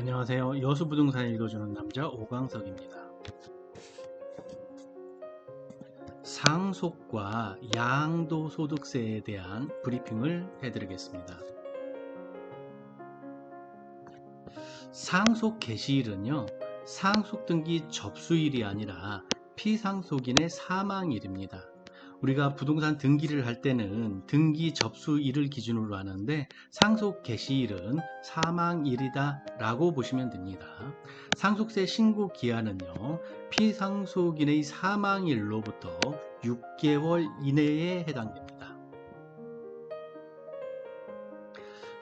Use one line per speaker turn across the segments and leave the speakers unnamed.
안녕하세요. 여수부동산을 읽어주는 남자 오광석입니다. 상속과 양도소득세에 대한 브리핑을 해드리겠습니다. 상속 개시일은요, 상속등기 접수일이 아니라 피상속인의 사망일입니다. 우리가 부동산 등기를 할 때는 등기 접수일을 기준으로 하는데 상속 개시일은 사망일이다 라고 보시면 됩니다. 상속세 신고 기한은요, 피상속인의 사망일로부터 6개월 이내에 해당됩니다.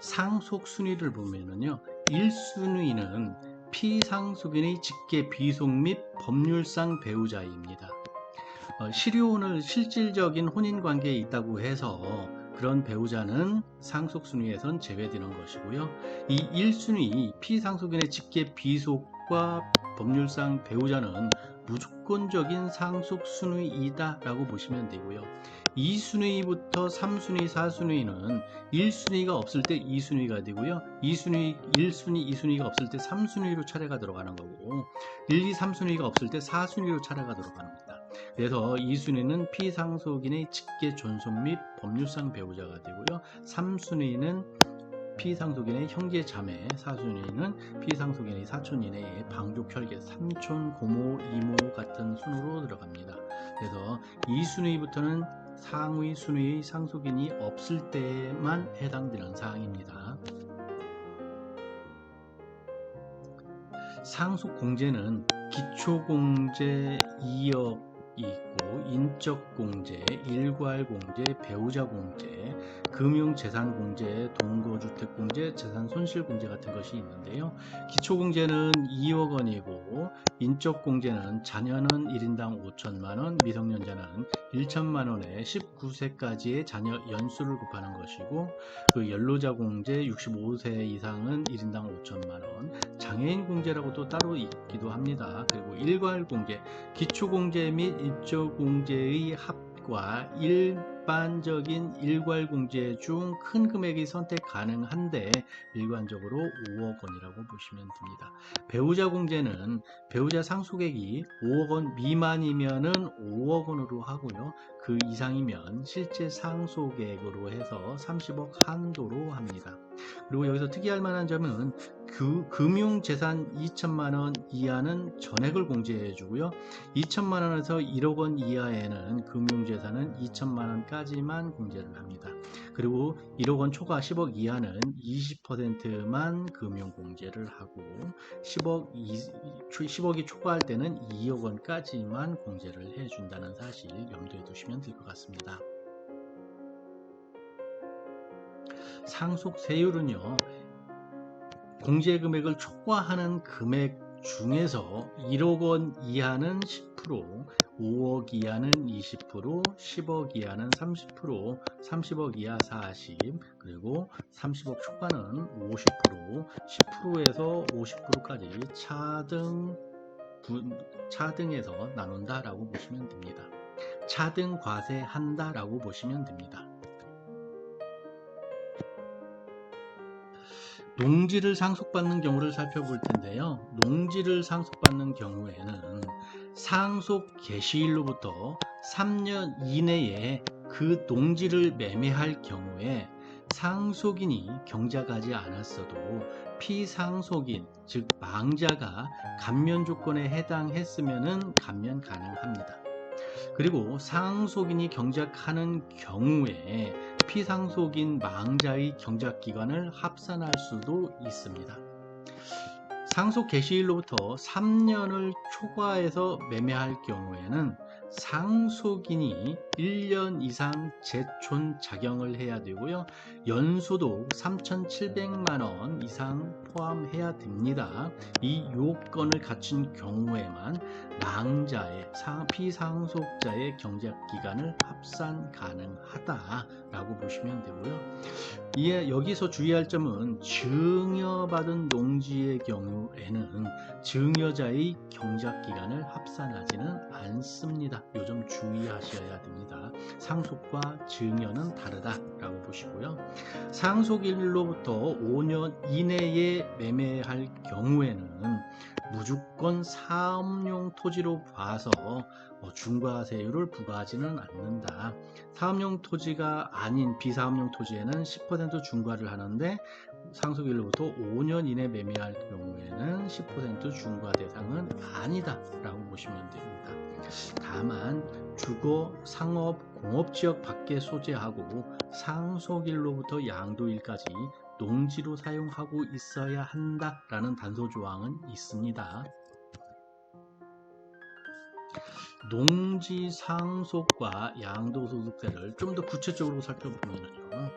상속 순위를 보면은요, 1순위는 피상속인의 직계 비속 및 법률상 배우자입니다. 실효혼을 실질적인 혼인관계에 있다고 해서 그런 배우자는 상속순위에선 제외되는 것이고요. 이 1순위 피상속인의 직계 비속과 법률상 배우자는 무조건적인 상속순위이다 라고 보시면 되고요. 2순위부터 3순위, 4순위는 1순위가 없을 때 2순위가 되고요. 2순위, 1순위, 2순위가 없을 때 3순위로 차례가 들어가는 거고 1, 2, 3순위가 없을 때 4순위로 차례가 들어가는 겁니다. 그래서 2순위는 피상속인의 직계 존속 및 법률상 배우자가 되고요. 3순위는 피상속인의 형제 자매, 4순위는 피상속인의 사촌 이내의 방족 혈계, 삼촌, 고모, 이모 같은 순으로 들어갑니다. 그래서 2순위부터는 상위 순위의 상속인이 없을 때만 해당되는 사항입니다. 상속공제는 기초공제 2억이 있고 인적공제, 일괄공제, 배우자공제, 금융재산공제, 동거주택공제, 재산손실공제 같은 것이 있는데요. 기초공제는 2억 원이고 인적공제는 자녀는 1인당 5천만원, 미성년자는 1천만 원에 19세까지의 자녀 연수를 곱하는 것이고 그 연로자공제 65세 이상은 1인당 5천만 원, 장애인공제라고도 따로 있기도 합니다. 그리고 일괄공제, 기초공제 및 인적공제의 합과 일반적인 일괄공제 중 큰 금액이 선택 가능한데 일반적으로 5억 원이라고 보시면 됩니다. 배우자공제는 배우자 상속액이 5억 원 미만이면은 5억 원으로 하고요. 그 이상이면 실제 상속액으로 해서 30억 한도로 합니다. 그리고 여기서 특이할 만한 점은 금융재산 2천만 원 이하는 전액을 공제해 주고요. 2천만 원에서 1억 원 이하에는 금융재산은 2천만 원까지만 공제를 합니다. 그리고 1억 원 초과 10억 이하는 20%만 금융공제를 하고 10억이 초과할 때는 2억 원까지만 공제를 해준다는 사실 염두에 두시면 될 것 같습니다. 상속세율은요, 공제금액을 초과하는 금액 중에서 1억 원 이하는 10%, 5억 이하는 20%, 10억 이하는 30%, 30억 이하 40, 그리고 30억 초과는 50%, 10%에서 50%까지 차등해서 나눈다라고 보시면 됩니다. 차등 과세한다라고 보시면 됩니다. 농지를 상속받는 경우를 살펴볼 텐데요. 농지를 상속받는 경우에는 상속 개시일로부터 3년 이내에 그 농지를 매매할 경우에 상속인이 경작하지 않았어도 피상속인, 즉 망자가 감면 조건에 해당했으면 감면 가능합니다. 그리고 상속인이 경작하는 경우에 피상속인 망자의 경작기간을 합산할 수도 있습니다. 상속 개시일로부터 3년을 초과해서 매매할 경우에는 상속인이 1년 이상 재촌 작용을 해야 되고요. 연소득 3,700만 원 이상 포함해야 됩니다. 이 요건을 갖춘 경우에만 망자의 피상속자의 경작기간을 합산 가능하다라고 보시면 되고요. 여기서 주의할 점은 증여받은 농지의 경우에는 증여자의 경작기간을 합산하지는 않습니다. 됩니다. 요점 주의하셔야 됩니다. 상속과 증여는 다르다라고 보시고요. 상속일로부터 5년 이내에 매매할 경우에는 무조건 사업용 토지로 봐서 중과세율을 부과하지는 않는다. 사업용 토지가 아닌 비사업용 토지에는 10% 중과를 하는데 상속일로부터 5년 이내 매매할 경우에는 10% 중과 대상은 아니다 라고 보시면 됩니다. 다만 주거, 상업, 공업지역 밖에 소재하고 상속일로부터 양도일까지 농지로 사용하고 있어야 한다라는 단서조항은 있습니다. 농지 상속과 양도소득세를 좀 더 구체적으로 살펴보면요.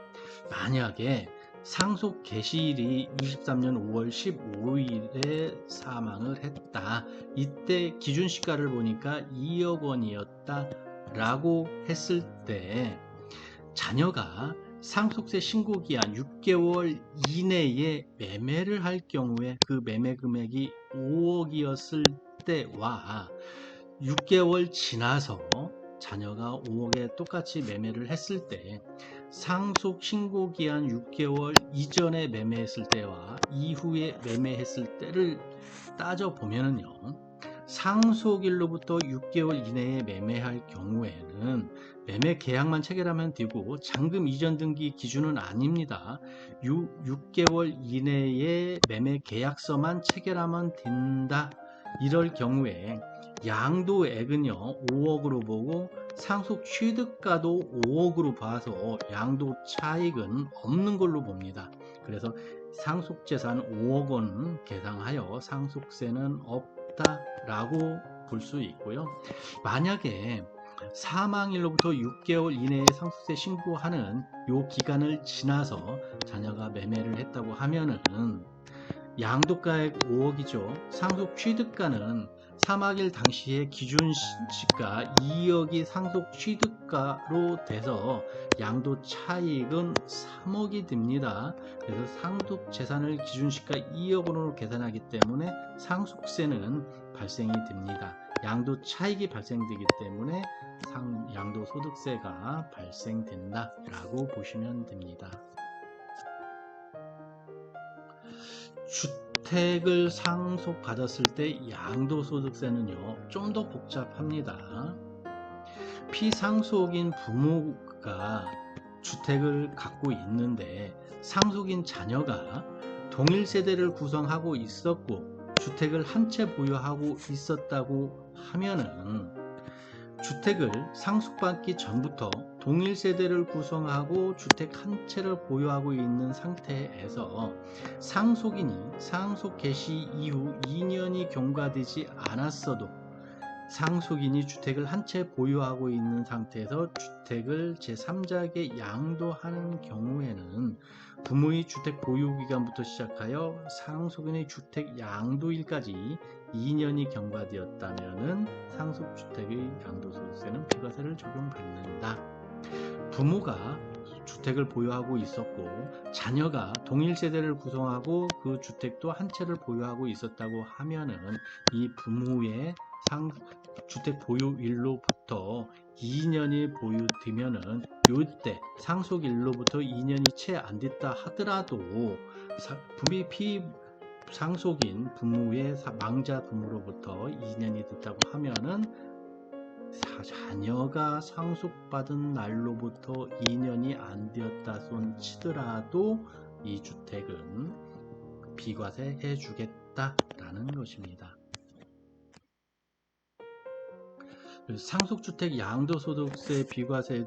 만약에 상속 개시일이 23년 5월 15일에 사망을 했다. 이때 기준시가를 보니까 2억 원이었다 라고 했을 때 자녀가 상속세 신고기한 6개월 이내에 매매를 할 경우에 그 매매 금액이 5억이었을 때와 6개월 지나서 자녀가 5억에 똑같이 매매를 했을 때 상속 신고기한 6개월 이전에 매매했을 때와 이후에 매매했을 때를 따져보면요. 상속일로부터 6개월 이내에 매매할 경우에는 매매 계약만 체결하면 되고 잔금 이전 등기 기준은 아닙니다. 6개월 이내에 매매 계약서만 체결하면 된다. 이럴 경우에 양도액은요 5억으로 보고 상속 취득가도 5억으로 봐서 양도 차익은 없는 걸로 봅니다. 그래서 상속재산 5억 원 계상하여 상속세는 없다라고 볼 수 있고요. 만약에 사망일로부터 6개월 이내에 상속세 신고하는 요 기간을 지나서 자녀가 매매를 했다고 하면은 양도가액 5억이죠. 상속 취득가는 사망일 당시의 기준시가 2억이 상속 취득가로 돼서 양도 차익은 3억이 됩니다. 그래서 상속 재산을 기준시가 2억 원으로 계산하기 때문에 상속세는 발생이 됩니다. 양도 차익이 발생되기 때문에 양도소득세가 발생된다 라고 보시면 됩니다. 주택을 상속받았을 때 양도소득세는요 좀 더 복잡합니다. 피상속인 부모가 주택을 갖고 있는데 상속인 자녀가 동일 세대를 구성하고 있었고 주택을 한 채 보유하고 있었다고 하면은 주택을 상속받기 전부터 동일 세대를 구성하고 주택 한 채를 보유하고 있는 상태에서 상속인이 상속 개시 이후 2년이 경과되지 않았어도 상속인이 주택을 한 채 보유하고 있는 상태에서 주택을 제3자에게 양도하는 경우에는 부모의 주택 보유기간부터 시작하여 상속인의 주택 양도일까지 2년이 경과되었다면 상속주택의 양도소득세는 비과세를 적용받는다. 부모가 주택을 보유하고 있었고 자녀가 동일 세대를 구성하고 그 주택도 한 채를 보유하고 있었다고 하면은 이 부모의 주택 보유일로부터 2년이 보유되면은 요때 상속일로부터 2년이 채 안 됐다 하더라도 상속인 부모의 망자 부모로부터 2년이 됐다고 하면은 자녀가 상속받은 날로부터 2년이 안 되었다 손 치더라도 이 주택은 비과세 해주겠다라는 것입니다. 상속주택 양도소득세 비과세의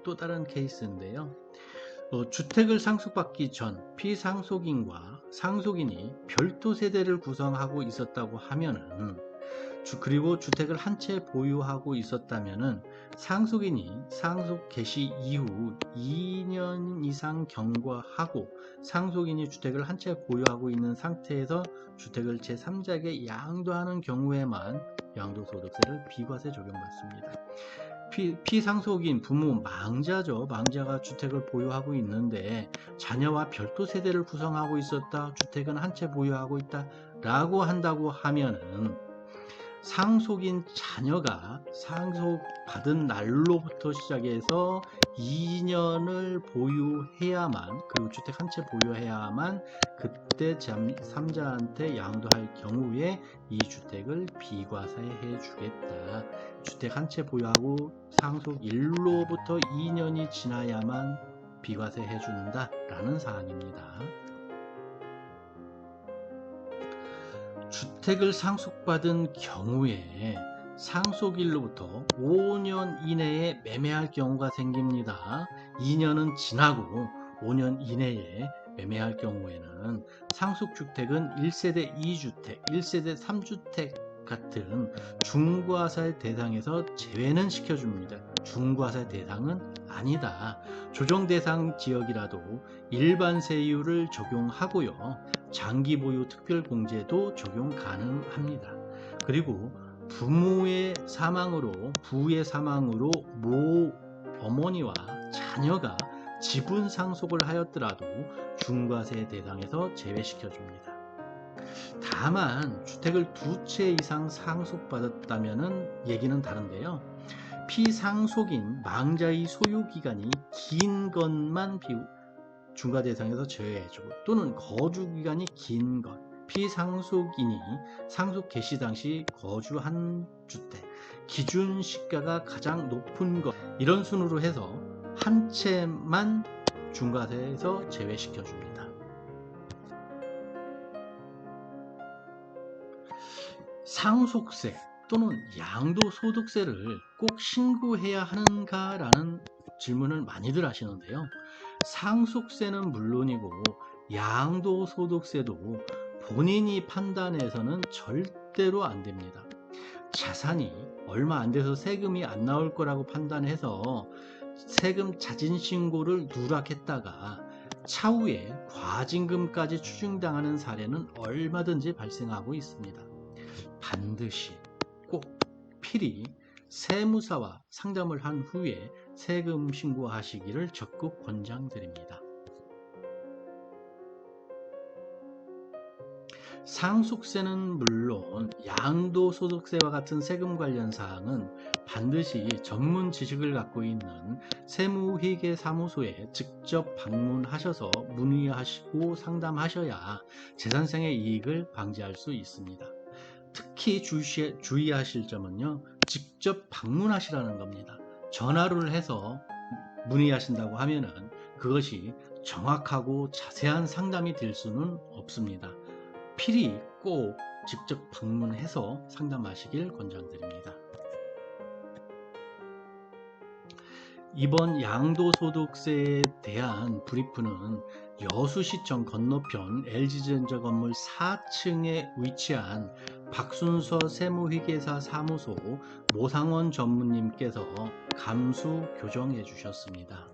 또 다른 케이스인데요. 주택을 상속받기 전 피상속인과 상속인이 별도 세대를 구성하고 있었다고 하면은 그리고 주택을 한 채 보유하고 있었다면은 상속인이 상속 개시 이후 2년 이상 경과하고 상속인이 주택을 한 채 보유하고 있는 상태에서 주택을 제3자에게 양도하는 경우에만 양도소득세를 비과세 적용받습니다. 피상속인 부모 망자죠. 망자가 주택을 보유하고 있는데 자녀와 별도 세대를 구성하고 있었다. 주택은 한 채 보유하고 있다 라고 한다고 하면은 상속인 자녀가 상속받은 날로부터 시작해서 2년을 보유해야만, 그리고 주택 한 채 보유해야만 그때 제3자한테 양도할 경우에 이 주택을 비과세해 주겠다. 주택 한 채 보유하고 상속일로부터 2년이 지나야만 비과세해 준다 라는 사항입니다. 주택을 상속받은 경우에 상속일로부터 5년 이내에 매매할 경우가 생깁니다. 2년은 지나고 5년 이내에 매매할 경우에는 상속주택은 1세대 2주택, 1세대 3주택 같은 중과세 대상에서 제외는 시켜줍니다. 중과세 대상은 아니다. 조정 대상 지역이라도 일반 세율을 적용하고요. 장기 보유 특별공제도 적용 가능합니다. 그리고 부의 사망으로 모 어머니와 자녀가 지분 상속을 하였더라도 중과세 대상에서 제외시켜 줍니다. 다만 주택을 2채 이상 상속받았다면 얘기는 다른데요. 피상속인 망자의 소유기간이 긴 것만 중과 대상에서 제외해주고, 또는 거주기간이 긴 것, 피상속인이 상속 개시 당시 거주한 주택, 기준 시가가 가장 높은 것, 이런 순으로 해서 한 채만 중과세에서 제외시켜 줍니다. 상속세 또는 양도소득세를 꼭 신고해야 하는가 라는 질문을 많이들 하시는데요. 상속세는 물론이고 양도소득세도 본인이 판단해서는 절대로 안 됩니다. 자산이 얼마 안 돼서 세금이 안 나올 거라고 판단해서 세금 자진신고를 누락했다가 차후에 과징금까지 추징당하는 사례는 얼마든지 발생하고 있습니다. 반드시 꼭 필히 세무사와 상담을 한 후에 세금 신고하시기를 적극 권장드립니다. 상속세는 물론 양도소득세와 같은 세금 관련 사항은 반드시 전문 지식을 갖고 있는 세무회계사무소에 직접 방문하셔서 문의하시고 상담하셔야 재산상의 이익을 방지할 수 있습니다. 특히 주의하실 점은요, 직접 방문하시라는 겁니다. 전화를 해서 문의하신다고 하면은 그것이 정확하고 자세한 상담이 될 수는 없습니다. 필히 꼭 직접 방문해서 상담하시길 권장드립니다. 이번 양도소득세에 대한 브리프는 여수시청 건너편 LG전자 건물 4층에 위치한 박순서 세무회계사 사무소 모상원 전무님께서 감수 교정해 주셨습니다.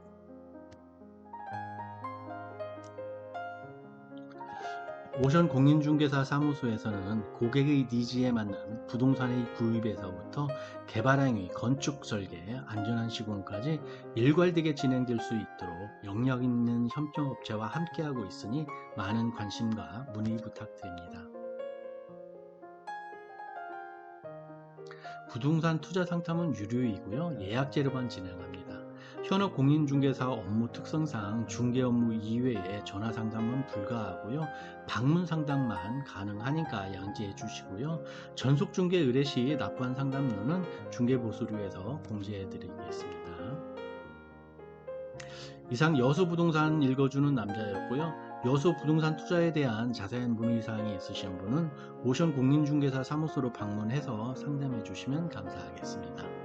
오션 공인중개사 사무소에서는 고객의 니즈에 맞는 부동산의 구입에서부터 개발 행위, 건축 설계, 안전한 시공까지 일괄되게 진행될 수 있도록 역량 있는 협력업체와 함께하고 있으니 많은 관심과 문의 부탁드립니다. 부동산 투자 상담은 유료이고요. 예약 제로만 진행합니다. 현업 공인중개사 업무 특성상 중개 업무 이외에 전화 상담은 불가하고요. 방문 상담만 가능하니까 양지해 주시고요. 전속 중개 의뢰 시 납부한 상담료는 중개보수료에서 공제해 드리겠습니다. 이상 여수부동산 읽어주는 남자였고요. 여수 부동산 투자에 대한 자세한 문의사항이 있으신 분은 오션 공인중개사 사무소로 방문해서 상담해 주시면 감사하겠습니다.